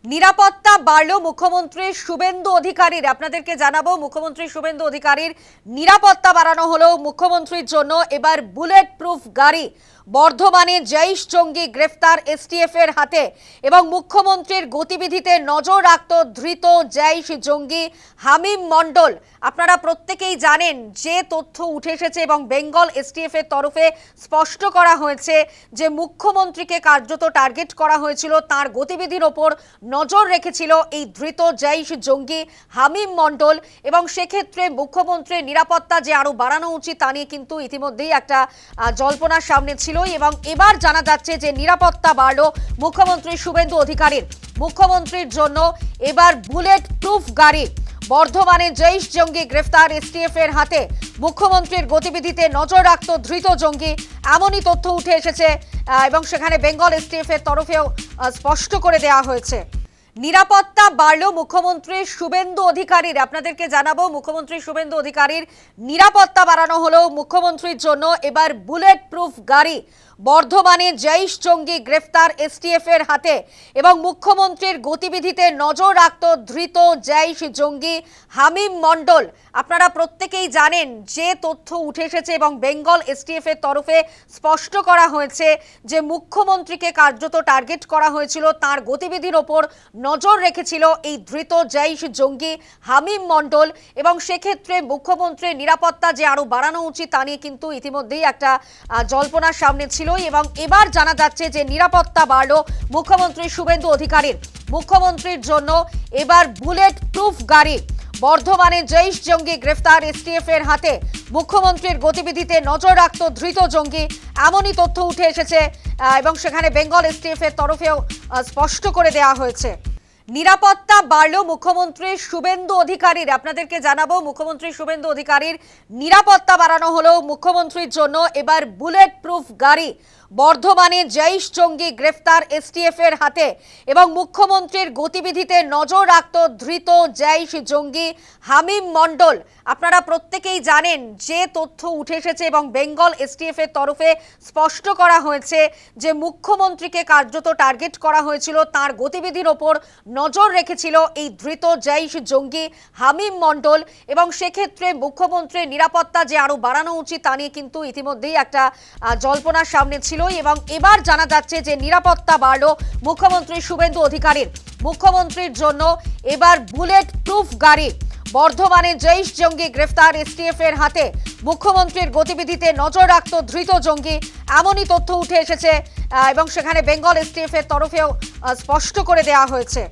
নিরাপত্তা বাড়ল মুখ্যমন্ত্রী শুভেন্দু অধিকারীর। আপনাদেরকে জানাবো, মুখ্যমন্ত্রী শুভেন্দু অধিকারীর নিরাপত্তা বাড়ানো হলো। মুখ্যমন্ত্রীর জন্য এবার বুলেট প্রুফ গাড়ি। বর্ধমানে জৈশ জঙ্গি গ্রেফতার এসটিএফ এর হাতে এবং মুখ্যমন্ত্রীর গতিবিধিতে নজর রাখত ধৃত জৈশ জঙ্গি হামিম মণ্ডল। আপনারা প্রত্যেকেই জানেন যে তথ্য উঠে এসেছে এবং বেঙ্গল এসটিএফ এর তরফে স্পষ্ট করা হয়েছে যে মুখ্যমন্ত্রীকে কার্যত টার্গেট করা হয়েছিল, তার গতিবিধির ওপর নজর রেখেছিল এই ধৃত জৈশ জঙ্গি হামিম মণ্ডল এবং সেক্ষেত্রে মুখ্যমন্ত্রীর নিরাপত্তা যে আরো বাড়ানো উচিত তা নিয়ে কিন্তু ইতিমধ্যেই একটা জল্পনার সামনে ছিল এবং এবার জানা যাচ্ছে যে নিরাপত্তা বাড়ল মুখ্যমন্ত্রী শুভেন্দু অধিকারীর। মুখ্যমন্ত্রীর জন্য এবার বুলেট প্রুফ গাড়ি। বর্ধমানে জৈশ জঙ্গি গ্রেফতার এসটিএফ এর হাতে, মুখ্যমন্ত্রীর গতিবিধিতে নজর রাখত ধৃত জঙ্গি, এমনই তথ্য উঠে এসেছে এবং সেখানে বেঙ্গল এসটিএফ এর তরফেও স্পষ্ট করে দেওয়া হয়েছে। নিরাপত্তা বাড়ল মুখ্যমন্ত্রী শুভেন্দু অধিকারীর। আপনাদেরকে জানাবো, মুখ্যমন্ত্রী শুভেন্দু অধিকারীর নিরাপত্তা বাড়ানো হলো। মুখ্যমন্ত্রীর জন্য এবার বুলেট প্রুফ গাড়ি। বর্ধমানে জৈশ জঙ্গি গ্রেফতার এসটিএফ এর হাতে এবং মুখ্যমন্ত্রীর গতিবিধিতে নজর রাখত ধৃত জৈশ জঙ্গি হামিম মণ্ডল। আপনারা প্রত্যেকেই জানেন যে তথ্য উঠে এসেছে এবং বেঙ্গল এসটিএফ এর তরফে স্পষ্ট করা হয়েছে যে মুখ্যমন্ত্রীকে কার্যত টার্গেট করা হয়েছিল, তার গতিবিধির ওপর নজর রেখেছিল এই ধৃত জৈশ জঙ্গি হামিম মণ্ডল এবং সেক্ষেত্রে মুখ্যমন্ত্রীর নিরাপত্তা যে আরো বাড়ানো উচিত তা নিয়ে কিন্তু ইতিমধ্যেই একটা জল্পনার সামনে ছিল এবং এবার জানা যাচ্ছে যে নিরাপত্তা বাড়ল মুখ্যমন্ত্রী শুভেন্দু অধিকারীর। মুখ্যমন্ত্রীর জন্য এবার বুলেট প্রুফ গাড়ি। বর্ধমানে জৈশ জঙ্গি গ্রেফতার এসটিএফ এর হাতে, মুখ্যমন্ত্রীর গতিবিধিতে নজর রাখত ধৃত জঙ্গি, এমনই তথ্য উঠে এসেছে এবং সেখানে বেঙ্গল এসটিএফ এর তরফেও স্পষ্ট করে দেওয়া হয়েছে। নিরাপত্তা বাড়ল মুখ্যমন্ত্রী শুভেন্দু অধিকারীর। আপনাদেরকে জানাবো, মুখ্যমন্ত্রী শুভেন্দু অধিকারীর নিরাপত্তা বাড়ানো হলো। মুখ্যমন্ত্রীর জন্য এবার বুলেট প্রুফ গাড়ি। বর্ধমানে জৈশ জঙ্গি গ্রেফতার এসটিএফ এর হাতে এবং মুখ্যমন্ত্রীর গতিবিধিতে নজর রাখত ধৃত জৈশ জঙ্গি হামিম মণ্ডল। আপনারা প্রত্যেকেই জানেন যে তথ্য উঠে এসেছে এবং বেঙ্গল এসটিএফ এর তরফে স্পষ্ট করা হয়েছে যে মুখ্যমন্ত্রীকে কার্যত টার্গেট করা হয়েছিল, তার গতিবিধির ওপর নজর রেখেছিল এই ধৃত জৈশ জঙ্গি হামিম মণ্ডল এবং সেক্ষেত্রে মুখ্যমন্ত্রীর নিরাপত্তা যে আরো বাড়ানো উচিত তা নিয়ে কিন্তু ইতিমধ্যেই একটা জল্পনার সামনে ছিল এবং এবার জানা যাচ্ছে যে নিরাপত্তা বাড়ল মুখ্যমন্ত্রী শুভেন্দু অধিকারীর। মুখ্যমন্ত্রীর জন্য এবার বুলেট প্রুফ গাড়ি। বর্ধমানে জৈশ জঙ্গি গ্রেফতার এসটিএফ এর হাতে, মুখ্যমন্ত্রীর গতিবিধিতে নজর রাখত ধৃত জঙ্গি, এমনই তথ্য উঠে এসেছে এবং সেখানে বেঙ্গল এসটিএফ এর তরফেও স্পষ্ট করে দেওয়া হয়েছে।